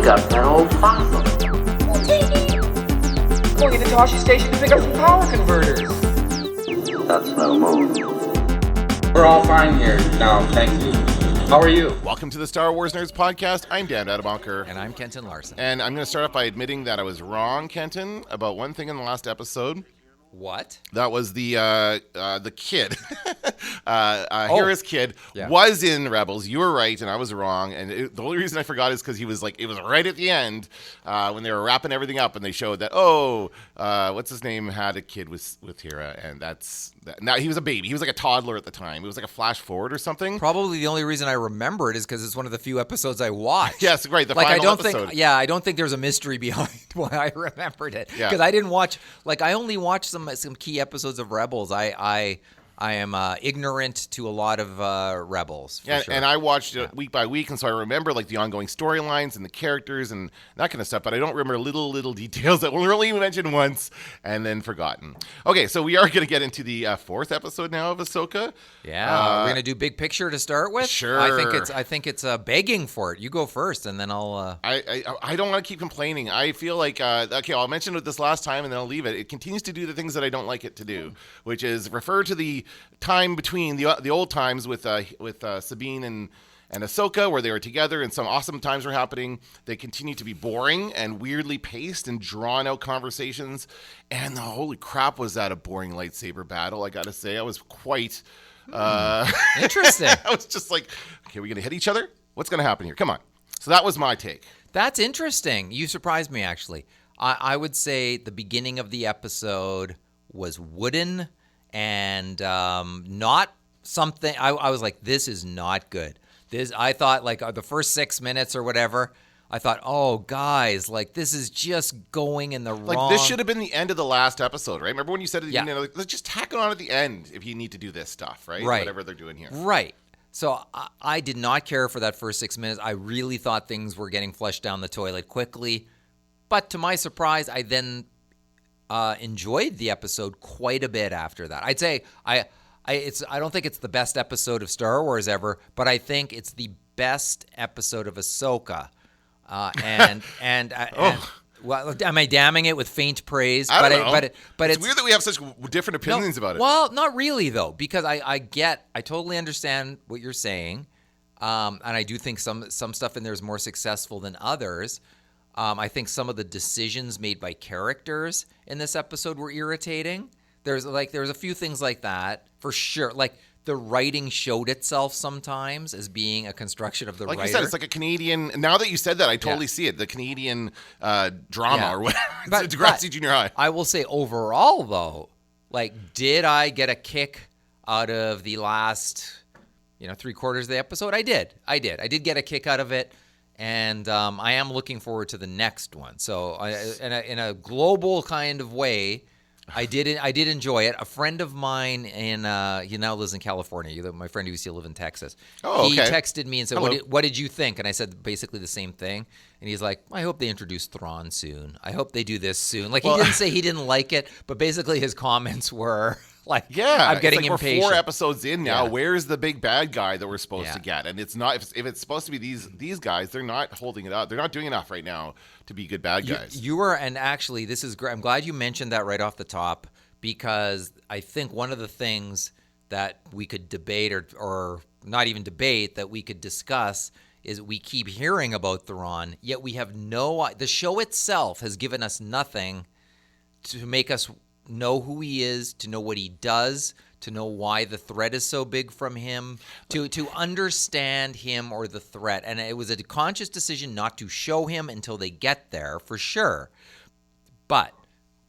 up that old fossil. Going to Toshi Station to pick up some power converters. That's no move. We're all fine here now, thank you. How are you? Welcome to the Star Wars Nerds Podcast. I'm Dan Dadabonker. And I'm Kenton Larson. And I'm going to start off by admitting that I was wrong, Kenton, about one thing in the last episode. What? That was the kid. Hera's kid was in Rebels. You were right, and I was wrong. And the only reason I forgot is because he was it was right at the end when they were wrapping everything up, and they showed that what's his name had a kid with Hera, and now he was a baby. He was like a toddler at the time. It was like a flash forward or something. Probably the only reason I remember it is because it's one of the few episodes I watched. Yes, right. The final episode. I don't think there's a mystery behind why I remembered it. Because I didn't watch. I only watched some key episodes of Rebels. I am ignorant to a lot of Rebels. For sure. And I watched it week by week, and so I remember the ongoing storylines and the characters and that kind of stuff. But I don't remember little details that were only mentioned once and then forgotten. Okay, so we are going to get into the fourth episode now of Ahsoka. Yeah, we're going to do big picture to start with. Sure. I think it's begging for it. You go first, and then I'll. I don't want to keep complaining. I feel like I'll mention it this last time, and then I'll leave it. It continues to do the things that I don't like it to do, which is refer to the time between the old times with Sabine and Ahsoka, where they were together and some awesome times were happening. They continue to be boring and weirdly paced and drawn out conversations. And holy crap, was that a boring lightsaber battle? I gotta say, I was quite interesting. I was just like, okay, we're gonna hit each other. What's gonna happen here? Come on. So that was my take. That's interesting. You surprised me, actually. I would say the beginning of the episode was wooden and not something. I was like, this is not good. I thought the first 6 minutes or whatever, I thought, oh, guys, this is just going in the wrong. This should have been the end of the last episode, right? Remember when you said at the beginning, let's just tack it on at the end if you need to do this stuff, right? Whatever they're doing here. Right. So I did not care for that first 6 minutes. I really thought things were getting flushed down the toilet quickly. But to my surprise, I then enjoyed the episode quite a bit after that. I'd say I don't think it's the best episode of Star Wars ever, but I think it's the best episode of Ahsoka. Well, am I damning it with faint praise? I don't know. But it's weird that we have such different opinions about it. Well, not really though, because I totally understand what you're saying, and I do think some stuff in there is more successful than others. I think some of the decisions made by characters in this episode were irritating. There was a few things like that for sure. The writing showed itself sometimes as being a construction of the writer. Like you said, it's like a Canadian. Now that you said that, I totally see it. The Canadian drama or whatever. It's Degrassi Junior High. I will say overall, though, did I get a kick out of the last, 3/4 of the episode? I did. I did get a kick out of it, and I am looking forward to the next one. So, in a global kind of way, I did enjoy it. A friend of mine he now lives in California. My friend who used to live in Texas. Oh, okay. He texted me and said, what did you think? And I said basically the same thing. And he's like, I hope they introduce Thrawn soon. I hope they do this soon. He didn't say he didn't like it, but basically his comments were I'm getting impatient. We're 4 episodes in now. Yeah. Where's the big bad guy that we're supposed to get? And it's not. If it's supposed to be these guys, they're not holding it up. They're not doing enough right now to be good bad guys. You were, and actually, this is great. I'm glad you mentioned that right off the top, because I think one of the things that we could debate or not even debate, that we could discuss, is we keep hearing about Thrawn, yet we have the show itself has given us nothing to make us know who he is, to know what he does, to know why the threat is so big from him, to understand him or the threat. And it was a conscious decision not to show him until they get there, for sure. But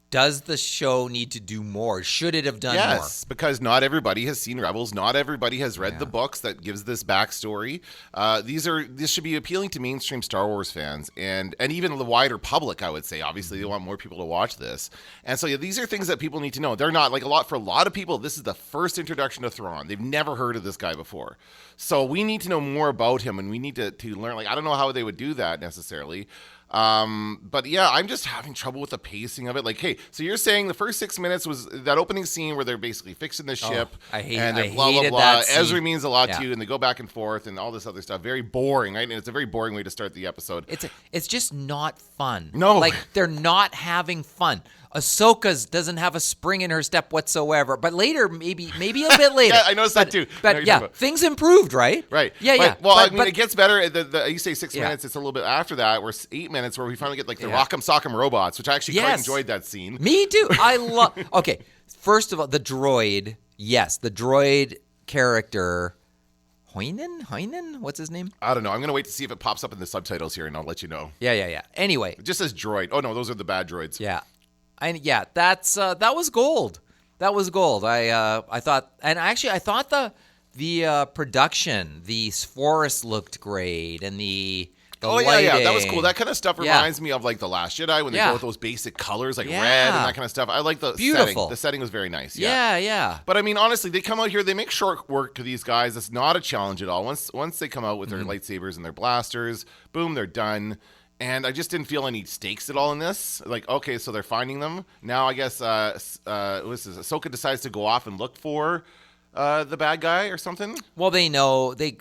does the show need to do more? Should it have done more? Yes, because not everybody has seen Rebels. Not everybody has read the books that gives this backstory. This should be appealing to mainstream Star Wars fans and even the wider public, I would say. Obviously, they want more people to watch this. And so these are things that people need to know. They're not, for a lot of people, this is the first introduction to Thrawn. They've never heard of this guy before. So we need to know more about him, and we need to learn. I don't know how they would do that necessarily. But yeah, I'm just having trouble with the pacing of it. Like, hey, so you're saying the first 6 minutes was that opening scene where they're basically fixing the ship, I hate- and they're I blah blah hated blah. that scene. Ezra means a lot Yeah. to you, and they go back and forth and all this other stuff. Very boring, right? And it's a very boring way to start the episode. It's just not fun. No. Like, they're not having fun. Ahsoka's doesn't have a spring in her step whatsoever. But later, maybe a bit later. Yeah, I noticed that too. I know But you're yeah, talking about. things improved, right? Right. Yeah, But- yeah. Well, But- I mean, but- it gets better. You say 6 Yeah. minutes. It's a little bit after that. We're 8 minutes where we finally get like the Yeah. Rock'em Sock'em robots, which I actually quite Yes. enjoyed that scene. Me too. I love. Okay, first of all, the droid. Yes, the droid character. Hoinen? What's his name? I don't know. I'm gonna wait to see if it pops up in the subtitles here, and I'll let you know. Yeah. Anyway, It just says droid. Oh no, those are the bad droids. yeah, that's that was gold. That was gold. I thought, and actually, I thought the production, the forest looked great, and the Oh yeah, that was lighting. cool. That kind of stuff Yeah. reminds me of like the Last Jedi when they Yeah. go with those basic colors like Yeah. red and that kind of stuff. I like the Beautiful. setting. The setting was very nice. Yeah. But I mean, honestly, they come out here. They make short work to these guys. It's not a challenge at all. Once they come out with their Mm-hmm. lightsabers and their blasters, boom, they're done. And I just didn't feel any stakes at all in this. Like, okay, so they're finding them now. I guess Ahsoka decides to go off and look for the bad guy or something. Well, they know they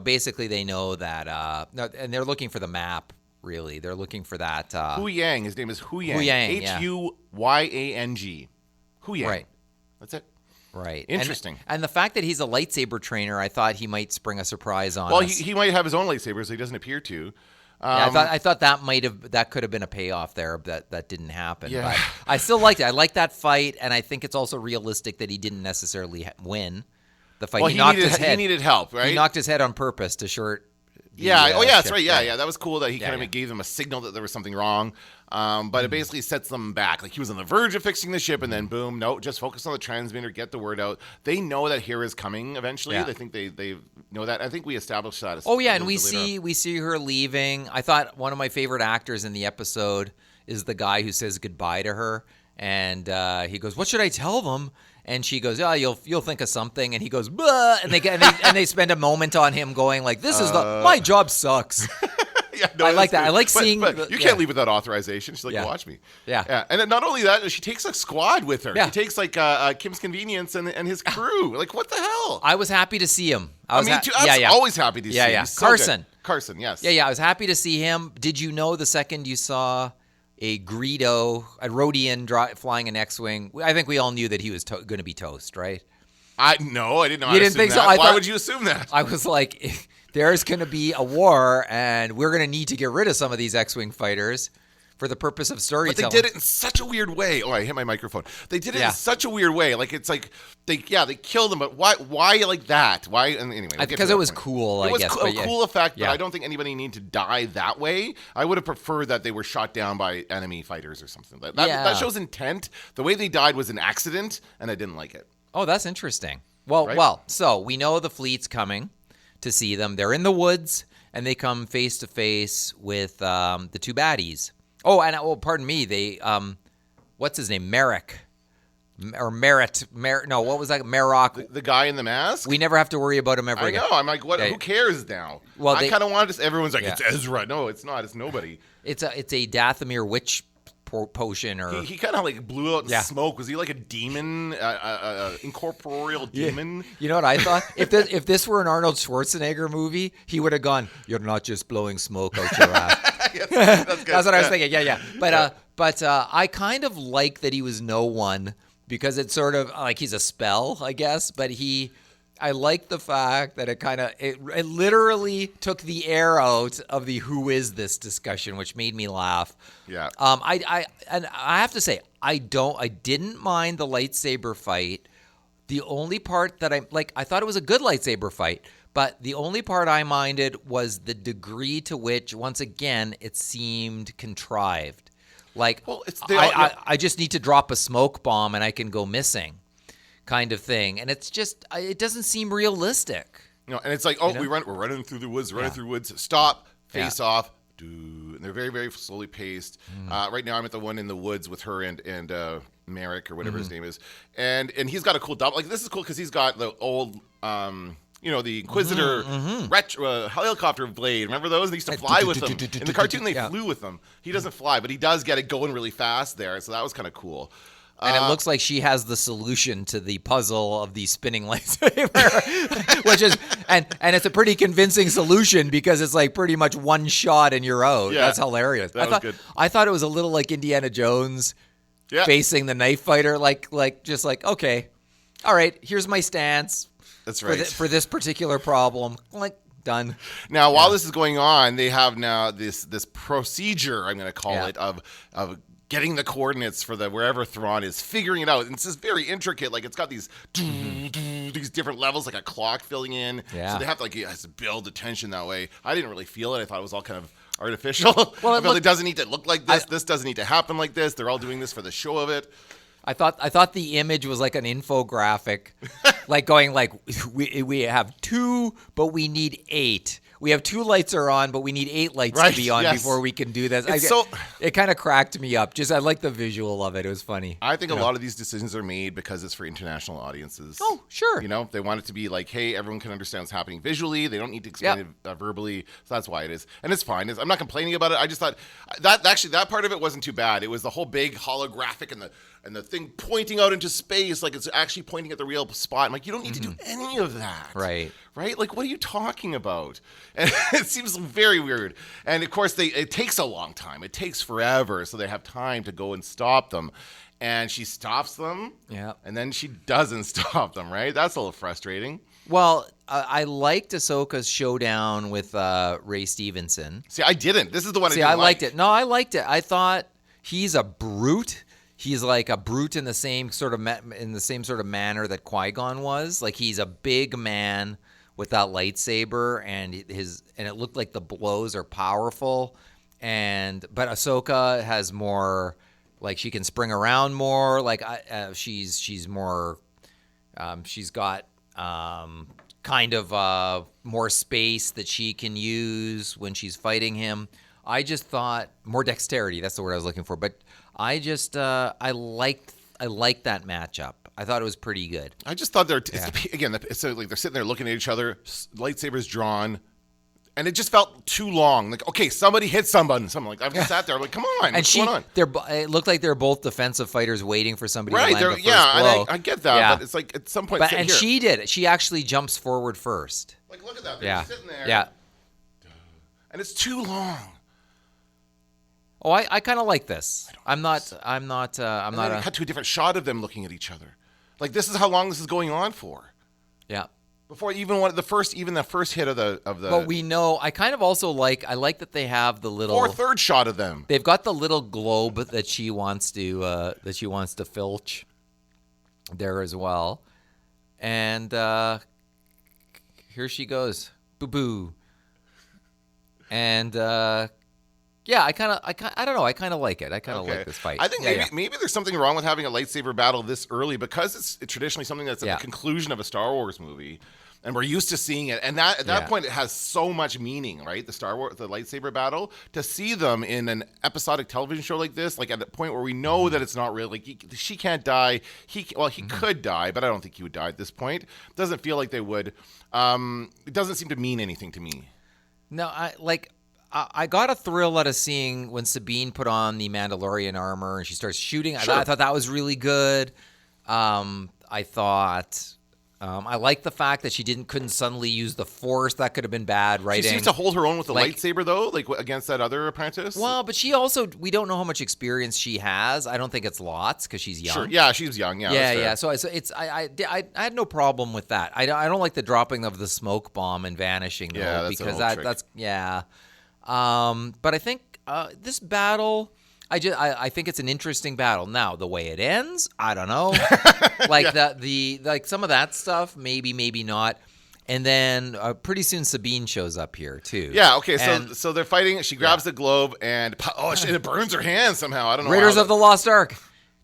basically they know that no, and they're looking for the map. Really, they're looking for that. Hu Yang. His name is Hu Yang. Hu Yang, yeah. Huyang. Hu Yang. Right. That's it. Right. Interesting. And the fact that he's a lightsaber trainer, I thought he might spring a surprise on Well, us. he might have his own lightsabers. So he doesn't appear to. Yeah, I thought that could have been a payoff there, but that didn't happen. Yeah. But I still liked it. I liked that fight, and I think it's also realistic that he didn't necessarily win the fight. Well, he knocked needed, his head. he needed help, right? He knocked his head on purpose to short. the, Yeah. Oh, yeah. That's ship. right. Yeah. That was cool that he Yeah, kind of yeah. gave them a signal that there was something wrong. But it basically sets them back. Like he was on the verge of fixing the ship, and then boom, no, just focus on the transmitter, get the word out. They know that Hera is coming eventually. Yeah. They think they know that. I think we established that. As Oh yeah, a and little bit later. we see her leaving. I thought one of my favorite actors in the episode is the guy who says goodbye to her, and he goes, "What should I tell them?" And she goes, "Oh, you'll think of something." And he goes, "Bah," and they spend a moment on him going like, "This is my job sucks." Yeah, no, I that's like that. good. I like But- seeing But the- you yeah. can't leave without authorization. She's like, Yeah. watch me. Yeah. And then not only that, she takes a squad with her. Yeah. She takes like Kim's Convenience and his crew. Like, what the hell? I was happy to see him. I mean, I was always happy to see him. Yeah. He's so good. Carson. Carson, yes. Yeah. I was happy to see him. Did you know the second you saw a Rhodian flying an X-wing? I think we all knew that he was going to be toast, right? No, I didn't know. You didn't think so? That. I Why thought- would you assume that? I was like, there's going to be a war, and we're going to need to get rid of some of these X-wing fighters for the purpose of But storytelling. they did it in such a weird way. Oh, I hit my microphone. They did it Yeah. in such a weird way. Like it's like they killed him, but why like that? Why? And anyway, we'll get to Because that it was point. cool, It I was guess. a but yeah. cool effect, but Yeah. I don't think anybody needed to die that way. I would have preferred that they were shot down by enemy fighters or something. That Yeah. shows intent. The way they died was an accident, and I didn't like it. Oh, that's interesting. Well, Right? so we know the fleet's coming to see them. They're in the woods, and they come face to face with the two baddies. Oh, and pardon me, they what's his name? Merrick. No, what was that? Merrock. The guy in the mask. We never have to worry about him ever I again. know. I'm like, what? Yeah. Who cares now? Well, I kind of wanted to. Everyone's like, Yeah. it's Ezra. No, it's not. It's nobody. It's a Dathomir witch potion, or He kind of like blew out in Yeah. smoke. Was he like a demon, incorporeal demon? You know what I thought? If this were an Arnold Schwarzenegger movie, he would have gone, "You're not just blowing smoke out your ass." Yes, that's good. That's what I was thinking. Yeah. But I kind of like that he was no one, because it's sort of like he's a spell, I guess. But I like the fact that it literally took the air out of the "who is this" discussion, which made me laugh. Yeah. I have to say, I didn't mind the lightsaber fight. The only part that I thought it was a good lightsaber fight, but the only part I minded was the degree to which, once again, it seemed contrived. Like, Well, I just need to drop a smoke bomb and I can go missing, kind of thing. And it's just, it doesn't seem realistic. And it's like, we're running through the woods, stop, face off, and they're very, very slowly paced. Right now, I'm at the one in the woods with her and Merrick or whatever his name is, and he's got a cool double. Like this is cool because he's got the old the Inquisitor helicopter blade. Remember those? They used to fly with them. In the cartoon, they flew with them. He doesn't fly, but he does get it going really fast there. So that was kind of cool. And it looks like she has the solution to the puzzle of the spinning lightsaber, which is, and it's a pretty convincing solution because it's like pretty much one shot and you're out. Yeah, that's hilarious. That was good. I thought it was a little like Indiana Jones facing the knife fighter, just like, okay, all right, here's my stance. That's right. For this particular problem, like, done. Now, while this is going on, they have now this procedure, I'm going to call it, of getting the coordinates for wherever Thrawn is, figuring it out. And it's just very intricate. Like, it's got these different levels, like a clock filling in. Yeah. So they have to, it has to build the tension that way. I didn't really feel it. I thought it was all kind of artificial. Well, it doesn't need to look like this. This doesn't need to happen like this. They're all doing this for the show of it. I thought the image was like an infographic, like going like, we have 2, but we need 8. We have 2 lights are on, but we need 8 lights to be on before we can do this. It kind of cracked me up. I like the visual of it. It was funny. I think a lot of these decisions are made because it's for international audiences. Oh, sure. They want it to be like, hey, everyone can understand what's happening visually. They don't need to explain it verbally. So that's why it is. And it's fine. I'm not complaining about it. I just thought that part of it wasn't too bad. It was the whole big holographic and the thing pointing out into space like it's actually pointing at the real spot. I'm like, you don't need to do any of that. Right? Like, what are you talking about? And it seems very weird. And, of course, it takes a long time. It takes forever, so they have time to go and stop them. And she stops them, and then she doesn't stop them, right? That's a little frustrating. Well, I liked Ahsoka's showdown with Ray Stevenson. See, I didn't. This is the one I didn't like. Liked it. No, I liked it. I thought he's a brute. He's like a brute in the same sort of manner that Qui-Gon was. Like, he's a big man with that lightsaber, and it looked like the blows are powerful. But Ahsoka has more, like, she can spring around more. Like, she's more, she's got kind of more space that she can use when she's fighting him. I just thought more dexterity. That's the word I was looking for. But I just I liked that matchup. I thought it was pretty good. I just thought it's like they're sitting there looking at each other, lightsabers drawn, and it just felt too long. Like, okay, somebody hit somebody. Something like I've just sat there. I'm like, come on, what's going on? It looked like they're both defensive fighters waiting for somebody to land the first blow. And I get that, but it's like at some point. She did it. She actually jumps forward first. Like, look at that. They're sitting there. Yeah. And it's too long. Oh, I kind of like this. I'm not. Cut to a different shot of them looking at each other. Like, this is how long this is going on for. Yeah. Before even the first hit of the. But we know. I kind of also like. I like that they have the little. Or third shot of them. They've got the little globe that she wants to filch there as well, and here she goes. Boo boo. And. Yeah, I don't know. I kind of like it. I kind of like this fight. I think maybe there's something wrong with having a lightsaber battle this early because it's traditionally something that's at the conclusion of a Star Wars movie, and we're used to seeing it. And at that point, it has so much meaning, right? The lightsaber battle. To see them in an episodic television show like this, like at a point where we know that it's not real, like she can't die. He could die, but I don't think he would die at this point. Doesn't feel like they would. It doesn't seem to mean anything to me. No, I got a thrill out of seeing when Sabine put on the Mandalorian armor and she starts shooting. Sure. I thought that was really good. I thought I liked the fact that she couldn't suddenly use the Force. That could have been bad writing. She seems to hold her own with the lightsaber, though, like against that other apprentice. Well, but she also, we don't know how much experience she has. I don't think it's lots because she's young. Sure. Yeah, she's young. Yeah. So I had no problem with that. I don't like the dropping of the smoke bomb and vanishing, though, that's because that's but I think this battle, I think it's an interesting battle. Now, the way it ends, I don't know. Like some of that stuff, maybe not. And then pretty soon Sabine shows up here too. Yeah. Okay. So they're fighting. She grabs the globe and it burns her hand somehow. I don't know. Raiders of the Lost Ark.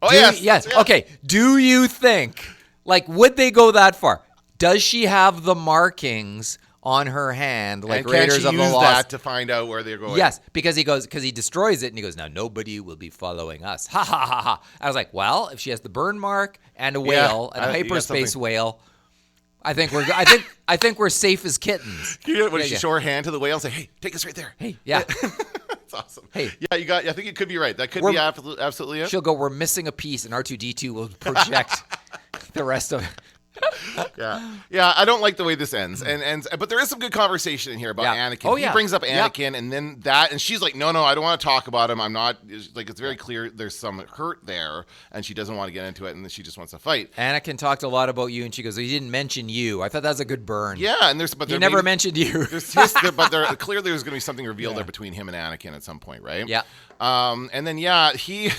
Oh yes. Yes. Yeah. Okay. Do you think would they go that far? Does she have the markings on her hand, like and Raiders of the Lost? That to find out where they're going. Yes, because he destroys it and he goes, now nobody will be following us. Ha ha ha ha. I was like, well, if she has the burn mark and a whale, and a hyperspace whale, I think we're safe as kittens. When she show her hand to the whale and say, "Hey, take us right there." Hey, yeah. That's awesome. Hey. Yeah, I think you could be right. That could be absolutely it. She'll go, "We're missing a piece," and R2-D2 will project the rest of it. Yeah. I don't like the way this ends, but there is some good conversation in here about Anakin. Oh, yeah. He brings up Anakin, and then and she's like, no, I don't want to talk about him. I'm not like it's very clear there's some hurt there, and she doesn't want to get into it, and then she just wants to fight. Anakin talked a lot about you, and she goes, "He didn't mention you." I thought that was a good burn. Yeah, and he never mentioned you. But clearly there's going to be something revealed there between him and Anakin at some point, right? Yeah. And then he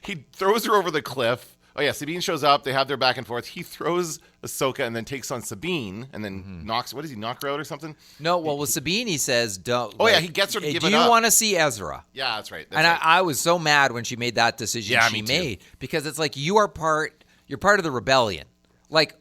he throws her over the cliff. Oh yeah, Sabine shows up. They have their back and forth. He throws Ahsoka and then takes on Sabine and then knocks. What does he knock her out or something? No, well, with Sabine he says, "Don't." Oh yeah, he gets her to give it up. Do you want to see Ezra? Yeah, that's right. I was so mad when she made that decision. She made because it's like you're part of the rebellion. Like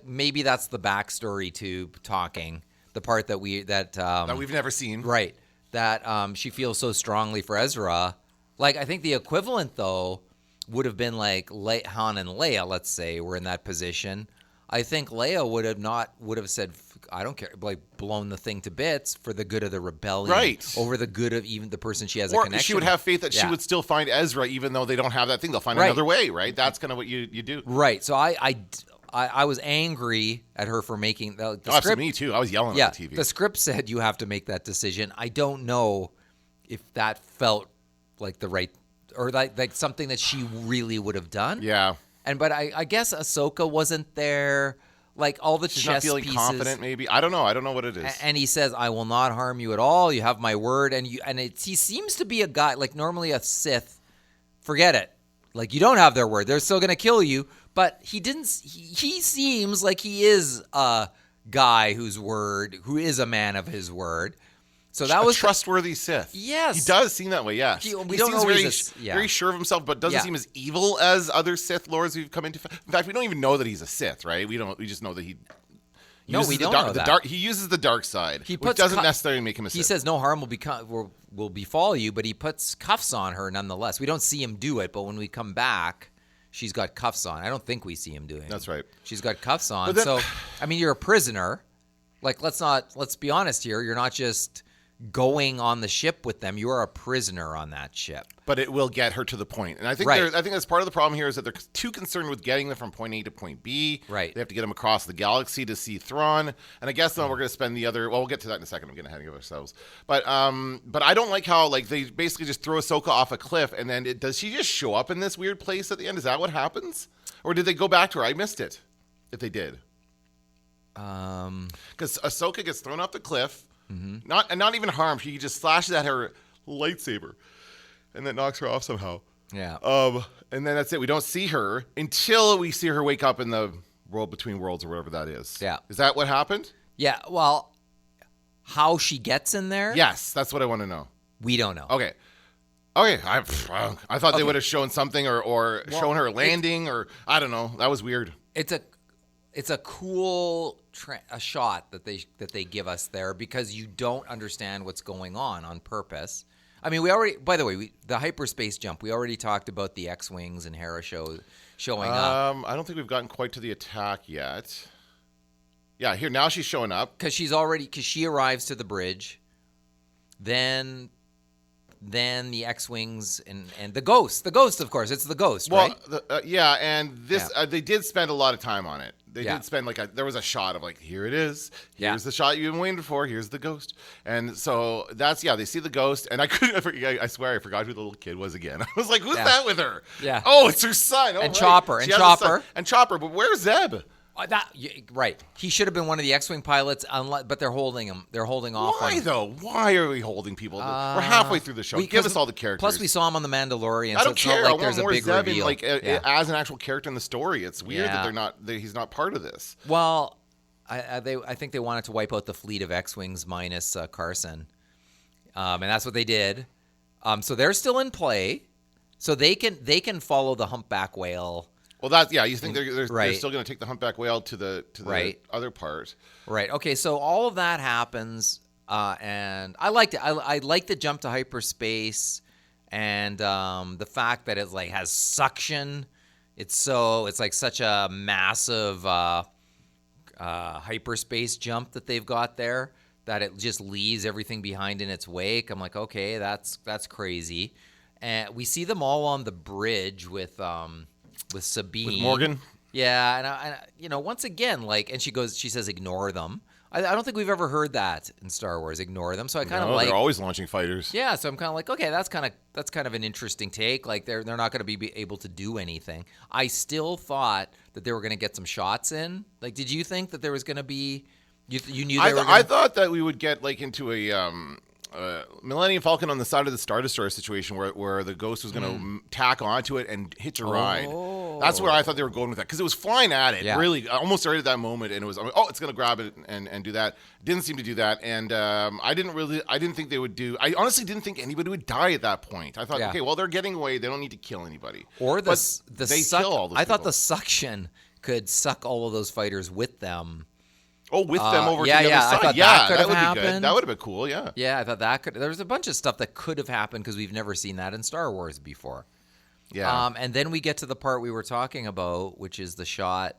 maybe that's the backstory to talking. The part that we've never seen. Right. That she feels so strongly for Ezra. Like I think the equivalent though would have been like Han and Leia, let's say, were in that position. I think Leia would have said, I don't care, like blown the thing to bits for the good of the rebellion. Right. Over the good of even the person she has a or connection she would with. have faith that she would still find Ezra even though they don't have that thing. They'll find another way, right? That's kind of what you do. Right. So I was angry at her for making the script. Me too. I was yelling at the TV. The script said you have to make that decision. I don't know if that felt like the right or like something that she really would have done. Yeah. But I guess Ahsoka wasn't there. Like all the She's chess not feeling pieces. confident. Maybe I don't know. I don't know what it is. And he says, "I will not harm you at all. You have my word." And he seems to be a guy like normally a Sith. Forget it. Like you don't have their word. They're still gonna kill you. But he didn't. He seems like he is a guy who is a man of his word. So that was trustworthy Sith. Yes, he does seem that way. Yes, he don't seems know very sure of himself, but doesn't seem as evil as other Sith lords we've come into. In fact, we don't even know that he's a Sith, right? We just know that he. No, we don't know that. He uses the dark side, which puts doesn't necessarily make him a Sith. He says no harm will befall you, but he puts cuffs on her nonetheless. We don't see him do it, but when we come back, she's got cuffs on. I don't think we see him doing it. That's right. She's got cuffs on. So, I mean, you're a prisoner. Like, let's be honest here. You're not just going on the ship with them. You are a prisoner on that ship. But it will get her to the point. And I think I think that's part of the problem here is that they're too concerned with getting them from point A to point B. Right. They have to get them across the galaxy to see Thrawn. And I guess then we're going to spend we'll get to that in a second. I'm getting ahead of ourselves. But I don't like how like they basically just throw Ahsoka off a cliff and then does she just show up in this weird place at the end? Is that what happens? Or did they go back to her? I missed it. If they did. Because Ahsoka gets thrown off the cliff. Mm-hmm. Not even harmed. He just slashes at her lightsaber, and then knocks her off somehow. Yeah. And then that's it. We don't see her until we see her wake up in the world between worlds or whatever that is. Yeah. Is that what happened? Yeah. Well, how she gets in there? Yes, that's what I want to know. We don't know. Okay. I thought they would have shown something or shown her landing or I don't know. That was weird. It's a cool shot that they give us there because you don't understand what's going on purpose. I mean, by the way, the hyperspace jump, we already talked about the X-Wings and Hera showing up. I don't think we've gotten quite to the attack yet. Yeah, here, now she's showing up. Because she arrives to the bridge, then the X-Wings and the Ghost, of course, it's the Ghost, right? Yeah, and this they did spend a lot of time on it. They did spend there was a shot of here it is. Here's the shot you've been waiting for. Here's the Ghost. And so they see the Ghost. And I swear I forgot who the little kid was again. I was like, who's that with her? Yeah. Oh, it's her son. Oh, and right. Chopper. But where's Zeb? Right. He should have been one of the X-Wing pilots, but they're holding him. They're holding off. Why though? Why are we holding people? We're halfway through the show. Give us all the characters. Plus, we saw him on The Mandalorian. I don't care. I want there's more a big Zeb reveal. As an actual character in the story. It's weird that he's not part of this. Well, I think they wanted to wipe out the fleet of X-Wings minus Carson, and that's what they did. So they're still in play. So they can follow the humpback whale. Well, you think they're still going to take the humpback whale to the other part. Right. Okay, so all of that happens, and I liked it. I like the jump to hyperspace and the fact that it has suction. It's like such a massive hyperspace jump that they've got there, that it just leaves everything behind in its wake. I'm like, okay, that's crazy. And we see them all on the bridge with Sabine. With Morgan? Yeah, and once again, and she says, ignore them. I don't think we've ever heard that in Star Wars, ignore them. So I kind of they're always launching fighters. Yeah, so I'm kind of like, okay, that's kind of an interesting take. Like they're not going to be able to do anything. I still thought that they were going to get some shots in. Like, did you think that there was going to be? You knew they were. I thought that we would get into a Millennium Falcon on the side of the Star Destroyer situation where the Ghost was going to tack onto it and hitch a ride. That's where I thought they were going with that, because it was flying at it, really, almost right at that moment, and it was, it's going to grab it and do that. Didn't seem to do that, and I didn't think they would do. I honestly didn't think anybody would die at that point. I thought, okay, well, they're getting away, they don't need to kill anybody. Or they kill all those I thought people. the suction could suck all of those fighters with them. Oh, with them over to the other side. I thought that could have would happened. be good. That would have been cool, yeah. Yeah, I thought that could. There was a bunch of stuff that could have happened because we've never seen that in Star Wars before. Yeah. And then we get to the part we were talking about, which is the shot,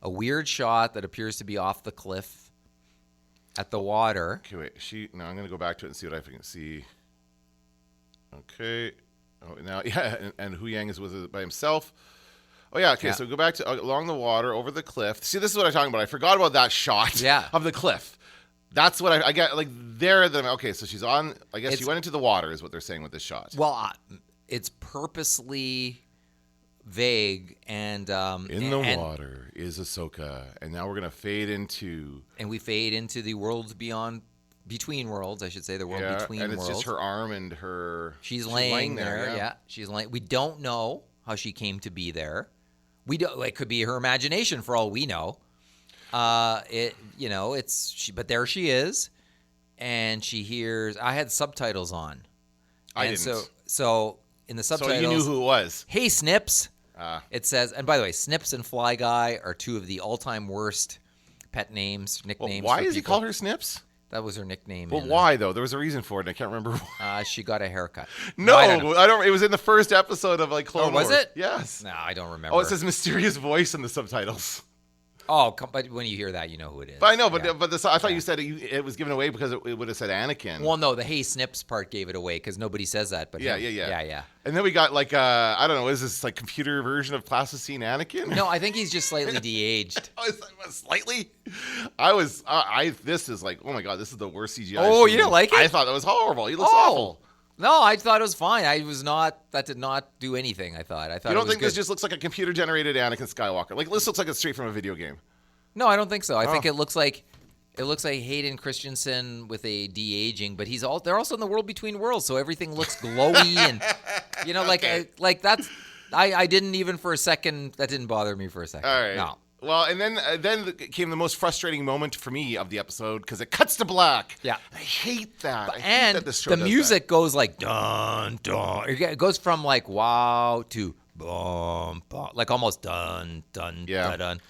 a weird shot that appears to be off the cliff at the water. Okay, wait. I'm going to go back to it and see what I can see. Okay. Oh, now, yeah, and Hu Yang is with it by himself. Oh, yeah, okay, so go back to along the water, over the cliff. See, this is what I'm talking about. I forgot about that shot of the cliff. That's what I get, okay, so she's on, I guess she went into the water is what they're saying with this shot. Well, it's purposely vague and... in the water is Ahsoka, and now we're going to fade into... And we fade into the worlds beyond... Between worlds, I should say, the world between worlds. And it's just her arm and her... She's laying there, yeah. She's laying... We don't know how she came to be there. It could be her imagination for all we know. But there she is, and she hears. I had subtitles on. I didn't. So in the subtitles, so you knew who it was. Hey, Snips. It says, and by the way, Snips and Fly Guy are two of the all-time worst pet names, nicknames. Well, why does he call her Snips? That was her nickname. Well, why though? There was a reason for it, and I can't remember why. She got a haircut. No, I don't. It was in the first episode of Clone Wars. Was it? Yes. No, I don't remember. Oh, it says mysterious voice in the subtitles. Oh, but when you hear that, you know who it is. But I know, but I thought you said it was given away because it would have said Anakin. Well, no, the Hey Snips part gave it away because nobody says that. But yeah. And then we got I don't know, is this computer version of plasticine Anakin? No, I think he's just slightly de-aged. Slightly? This is oh my god, this is the worst CGI. Oh, you didn't like it? I thought that was horrible. He looks awful. No, I thought it was fine. That did not do anything, I thought. You don't think this just looks like a computer-generated Anakin Skywalker? This looks like it's straight from a video game. No, I don't think so. I think it looks like Hayden Christensen with a de-aging, but they're also in the world between worlds, so everything looks glowy and that's I didn't even for a second, that didn't bother me for a second. All right. No. Well, and then came the most frustrating moment for me of the episode because it cuts to black. Yeah. I hate that. The music goes dun dun. It goes from wow to bum bum, almost dun dun dun dun.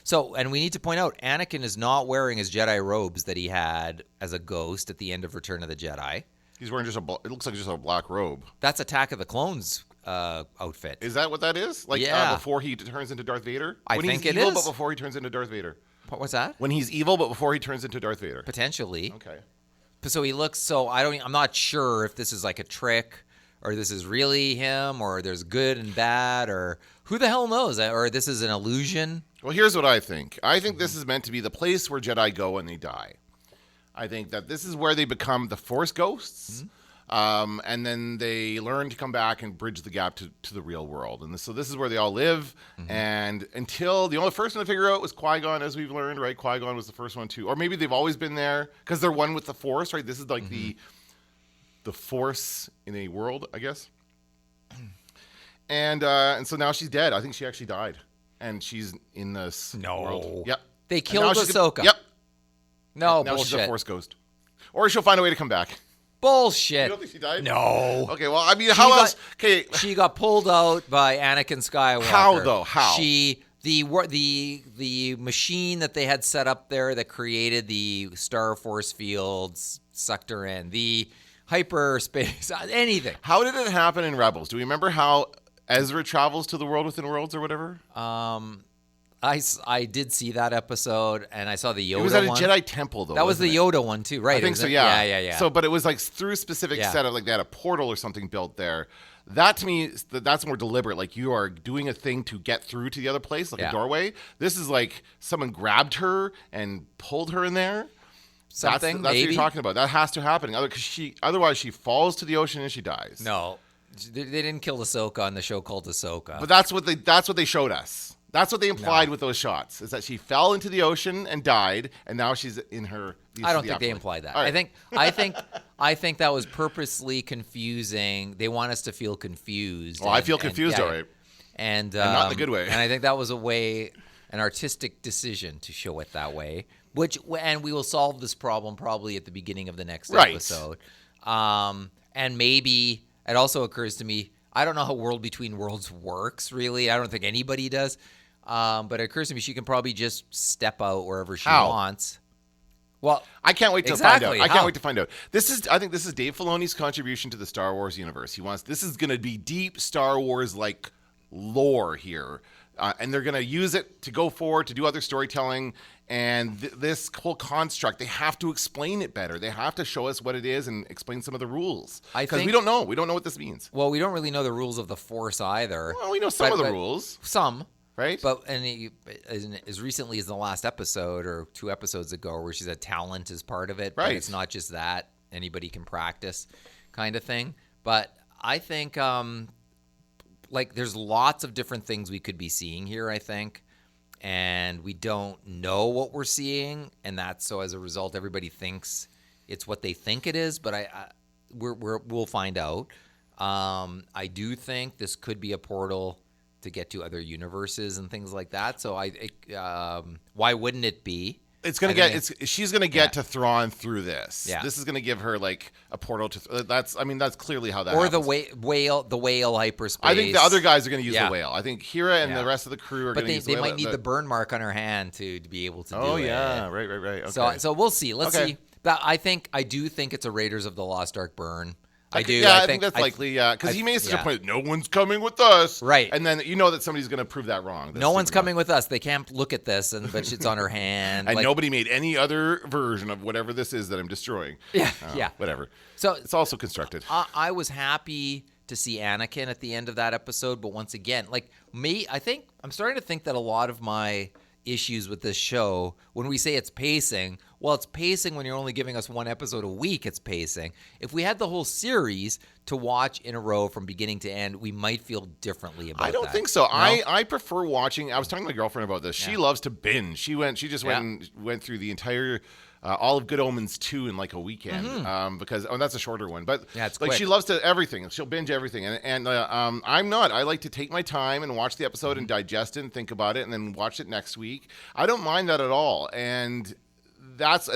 So, and we need to point out, Anakin is not wearing his Jedi robes that he had as a ghost at the end of Return of the Jedi. He's wearing it looks like just a black robe. That's Attack of the Clones outfit. Is that what that is? Before he turns into Darth Vader? I think it evil, is. But before he turns into Darth Vader. What's that? When he's evil, but before he turns into Darth Vader. Potentially. Okay. So he looks. I'm not sure if this is a trick, or this is really him, or there's good and bad, or who the hell knows, or this is an illusion. Well, here's what I think. I think this is meant to be the place where Jedi go when they die. I think that this is where they become the Force ghosts. And then they learn to come back and bridge the gap to the real world. And so this is where they all live. And until the only first one to figure out was Qui-Gon, as we've learned, right? Qui-Gon was the first one too. Or maybe they've always been there because they're one with the Force, right? This is the Force in a world, I guess. And so now she's dead. I think she actually died. And she's in this world. Yep. They killed Ahsoka. Yep. No, now bullshit. She's a Force ghost. Or she'll find a way to come back. Bullshit. You don't think she died? No. Okay, well, I mean, how else? Okay. She got pulled out by Anakin Skywalker. How, though? How? The machine that they had set up there that created the Star Force fields sucked her in. The hyperspace, anything. How did it happen in Rebels? Do we remember how Ezra travels to the world within worlds or whatever? I did see that episode, and I saw the Yoda It was at a one. Jedi temple, though. That was wasn't the Yoda one too, right? I think so. Wasn't it? Yeah. Yeah. So, but it was like through a specific set of like they had a portal or something built there. That to me, that's more deliberate. Like you are doing a thing to get through to the other place, like a doorway. This is like someone grabbed her and pulled her in there. Something. That's maybe. what you're talking about. That has to happen. Otherwise, she falls to the ocean and she dies. No, they didn't kill Ahsoka on the show called Ahsoka. But that's what they showed us. That's what they implied with those shots, is that she fell into the ocean and died, and now she's in her. I don't think they implied that. Right. I think that was purposely confusing. They want us to feel confused. Well, I feel confused, all right. And not in a good way. And I think that was an artistic decision to show it that way. And we will solve this problem probably at the beginning of the next episode. And maybe it also occurs to me, I don't know how World Between Worlds works, really. I don't think anybody does. But it occurs to me she can probably just step out wherever she wants. Well, I can't wait to exactly. find out. I can't wait to find out. I think this is Dave Filoni's contribution to the Star Wars universe. This is going to be deep Star Wars like lore here, and they're going to use it to go forward to do other storytelling. And this whole construct, they have to explain it better. They have to show us what it is and explain some of the rules. Because we don't know. We don't know what this means. Well, we don't really know the rules of the Force either. Well, we know some of the rules. Some. Right? But as recently as the last episode or 2 episodes ago where she said talent is part of it. Right. But it's not just that. Anybody can practice kind of thing. But I think there's lots of different things we could be seeing here, I think. And we don't know what we're seeing, and so as a result, everybody thinks it's what they think it is. But we'll find out. I do think this could be a portal to get to other universes and things like that. So why wouldn't it be? She's gonna get to Thrawn through this. Yeah. This is gonna give her like a portal to. That's clearly how that. Or happens. the whale hyperspace. I think the other guys are gonna use the whale. I think Hira and the rest of the crew are gonna use the whale. But they might need the burn mark on her hand to be able to do it. Oh yeah, right. Okay. So we'll see. Let's see. But I do think it's a Raiders of the Lost Ark burn. I do. Yeah, I think that's likely. Yeah, because he made such a point. No one's coming with us. Right. And then you know that somebody's going to prove that wrong. No one's coming with us. They can't look at this, but it's on her hand. And nobody made any other version of whatever this is that I'm destroying. Yeah. Whatever. So it's also constructed. I was happy to see Anakin at the end of that episode, but once again, I'm starting to think that a lot of my issues with this show, when we say it's pacing, well, it's pacing when you're only giving us 1 episode a week. It's pacing. If we had the whole series to watch in a row from beginning to end, we might feel differently about it. I don't think so. No? I prefer watching. I was talking to my girlfriend about this. She loves to binge. She just went through the entire all of Good Omens 2 in like a weekend because that's a shorter one. But it's like quick. she loves to everything. She'll binge everything, and I'm not. I like to take my time and watch the episode and digest it and think about it, and then watch it next week. I don't mind that at all, and that's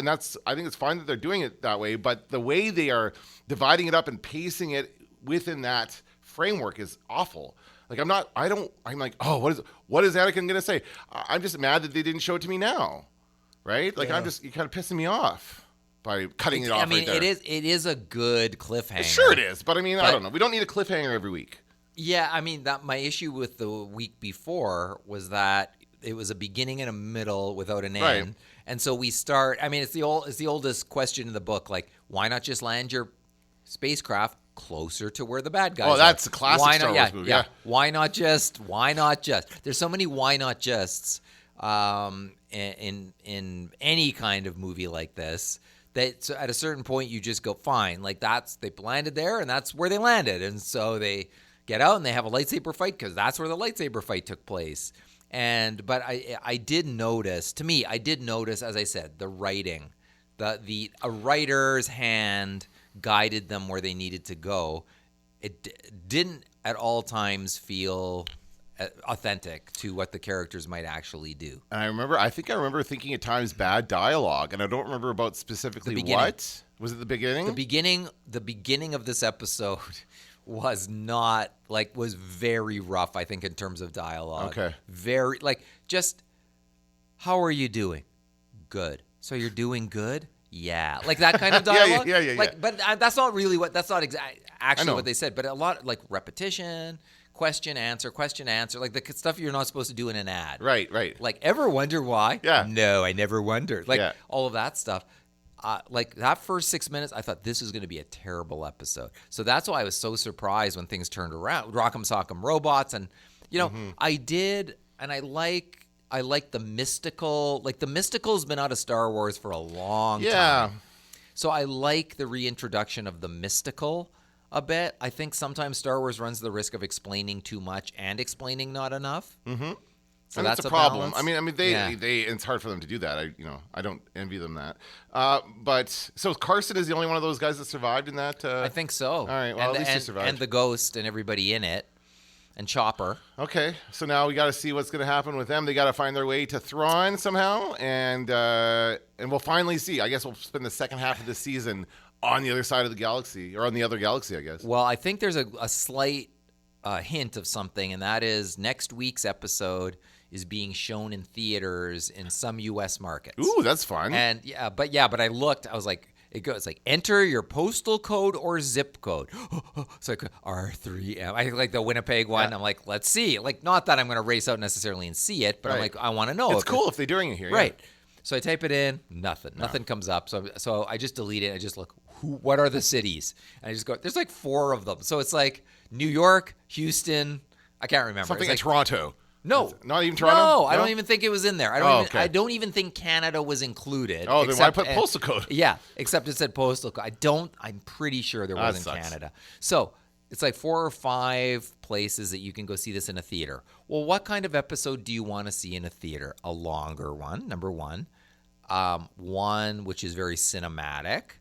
I think it's fine that they're doing it that way. But the way they are dividing it up and pacing it within that framework is awful. Like I'm like, oh, what is Anakin gonna say? I'm just mad that they didn't show it to me now. Right? Like you're kind of pissing me off by cutting it off. I mean, right there. it is a good cliffhanger. Sure, it is, but I mean, I don't know. We don't need a cliffhanger every week. Yeah, I mean that my issue with the week before was that it was a beginning and a middle without an end, right. And so we start. I mean, it's the oldest question in the book. Like, why not just land your spacecraft closer to where the bad guys are? Oh, that's a classic Star Wars movie. Yeah. Why not just? There's so many why not justs. In any kind of movie like this, that so at a certain point you just go, fine, like they landed there and that's where they landed, and so they get out and they have a lightsaber fight because that's where the lightsaber fight took place. But I did notice, as I said, the writing, a writer's hand guided them where they needed to go. It didn't at all times feel authentic to what the characters might actually do. And I think I remember thinking at times bad dialogue, and I don't remember about specifically what. Was it the beginning? The beginning of this episode was very rough, I think, in terms of dialogue. Okay. Very, just, how are you doing? Good. So you're doing good? Yeah. Like that kind of dialogue. yeah. But that's not really actually what they said, but a lot like repetition, question, answer, like the stuff you're not supposed to do in an ad. Right. Like, ever wonder why? Yeah. No, I never wondered. Like, Yeah. all of that stuff. Like, that first 6 minutes, I thought this was going to be a terrible episode. So that's why I was so surprised when things turned around. Rock'em Sock'em Robots. And, I did, and I like the mystical. Like, the mystical's been out of Star Wars for a long time. So I like the reintroduction of the mystical a bit. I think sometimes Star Wars runs the risk of explaining too much and explaining not enough. Mm-hmm. So and that's a problem. balance. I mean, they it's hard for them to do that. I don't envy them that. But so Carson is the only one of those guys that survived in that. I think so. All right. Well, at least he survived. And the ghost and everybody in it, and Chopper. Okay. So now we got to see what's going to happen with them. They got to find their way to Thrawn somehow, and we'll finally see. I guess we'll spend the second half of the season on the other side of the galaxy, or on the other galaxy, I guess. Well, I think there's a slight hint of something, and that is next week's episode is being shown in theaters in some U.S. markets. Ooh, that's fun. And but I looked. I was like, it goes like enter your postal code or zip code. So I could R3M. I like the Winnipeg one. Yeah. I'm like, let's see. Like, not that I'm going to race out necessarily and see it, but I'm like, I want to know. It's cool if they're doing it here. Right. So I type it in, nothing comes up. So I just delete it. I just look, what are the cities? And I just go, there's like 4 of them. So it's like New York, Houston. I can't remember. Something it's in like, Toronto. No, not even Toronto. No, I don't even think it was in there. I don't even think Canada was included. Oh, then why put postal code? Yeah, except it said postal code. I'm pretty sure there wasn't Canada. So it's like 4 or 5 places that you can go see this in a theater. Well, what kind of episode do you want to see in a theater? A longer one, number one. One which is very cinematic.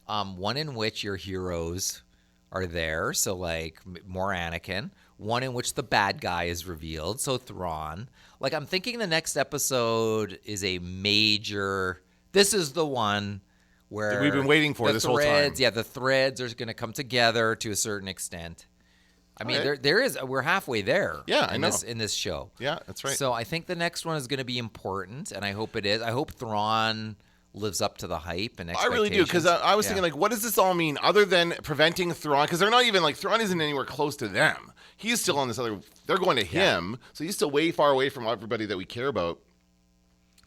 One in which your heroes are there, so like more Anakin. One in which the bad guy is revealed, so Thrawn. Like, I'm thinking the next episode is a major. This is the one where we've been waiting for this whole time. Yeah, the threads are going to come together to a certain extent. I mean, there is. We're halfway there. Yeah, I know. In this show. Yeah, that's right. So I think the next one is going to be important, and I hope it is. I hope Thrawn lives up to the hype and expectations. I really do, because I was thinking, like, what does this all mean other than preventing Thrawn? Because they're not even, like, Thrawn isn't anywhere close to them. He's still on this other, they're going to him, so he's still way far away from everybody that we care about.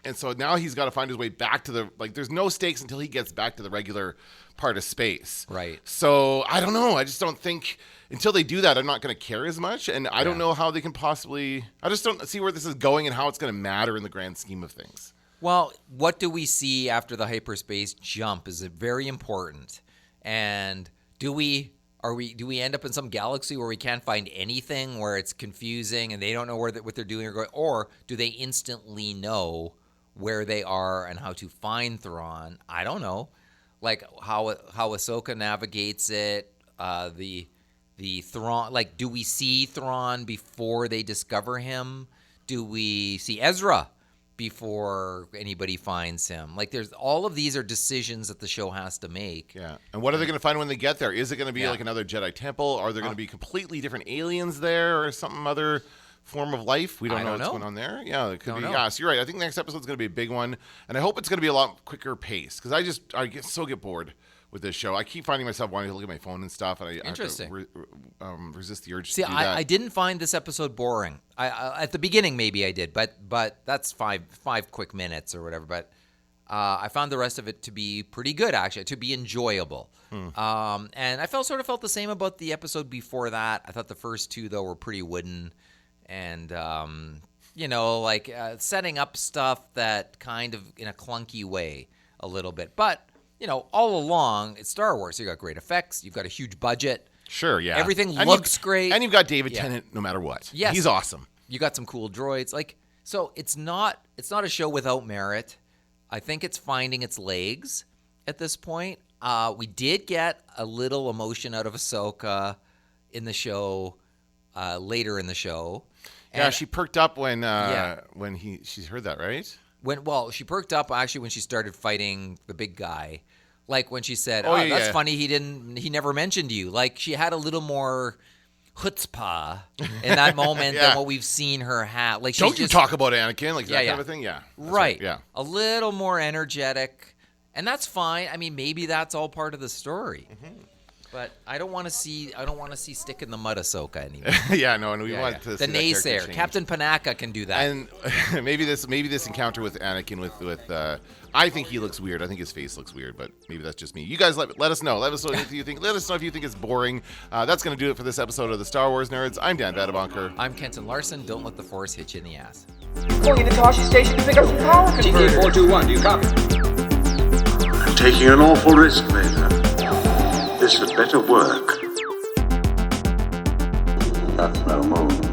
And so now he's got to find his way back to the, like, there's no stakes until he gets back to the regular part of space. Right. So I don't know. I just don't think, until they do that, I'm not going to care as much. And I don't know how they can possibly, I just don't see where this is going and how it's going to matter in the grand scheme of things. Well, what do we see after the hyperspace jump is very important. And do we end up in some galaxy where we can't find anything, where it's confusing and they don't know what they're doing or going, or do they instantly know where they are and how to find Thrawn? I don't know. Like how Ahsoka navigates it, the Thrawn, like, do we see Thrawn before they discover him? Do we see Ezra before anybody finds him? Like, there's all of these are decisions that the show has to make. Yeah. And what are they going to find when they get there? Is it going to be like another Jedi temple? Are there going to be completely different aliens there, or some other form of life? We don't know what's going on there. Yeah, it could be. Yeah, so you're right. I think next episode's going to be a big one, and I hope it's going to be a lot quicker pace, because I get bored with this show. I keep finding myself wanting to look at my phone and stuff, and I have to resist the urge to do that. I didn't find this episode boring. I at the beginning maybe I did, but that's five quick minutes or whatever. But I found the rest of it to be pretty good, actually, to be enjoyable. And I sort of felt the same about the episode before that. I thought the first 2 though were pretty wooden, and setting up stuff that kind of in a clunky way a little bit, but. All along, it's Star Wars. You got great effects. You've got a huge budget. Sure, yeah. Everything looks great. And you've got David Tennant no matter what. Yes. He's awesome. You got some cool droids. So it's not a show without merit. I think it's finding its legs at this point. We did get a little emotion out of Ahsoka in the show, later in the show. Yeah, she perked up when she heard that, right? She perked up actually when she started fighting the big guy. Like when she said, that's funny, he never mentioned you. Like, she had a little more chutzpah in that moment than what we've seen her have. Like, don't you talk about Anakin, like that kind of a thing? Yeah. Right. Yeah. A little more energetic. And that's fine. I mean, maybe that's all part of the story. But I don't want to see stick in the mud Ahsoka anymore. Yeah, no, and we want to The see that character naysayer, change. Captain Panaka can do that. And maybe this encounter with Anakin with I think he looks weird. I think his face looks weird, but maybe that's just me. You guys let us know. Let us know if you think. Let us know if you think it's boring. That's going to do it for this episode of the Star Wars Nerds. I'm Dan Badabonker. I'm Kenton Larson. Don't let the Force hit you in the ass. Going into Toshi Station to pick up some power converters. TK421, do you copy? I'm taking an awful risk, Vader. This had better work. That's no moon.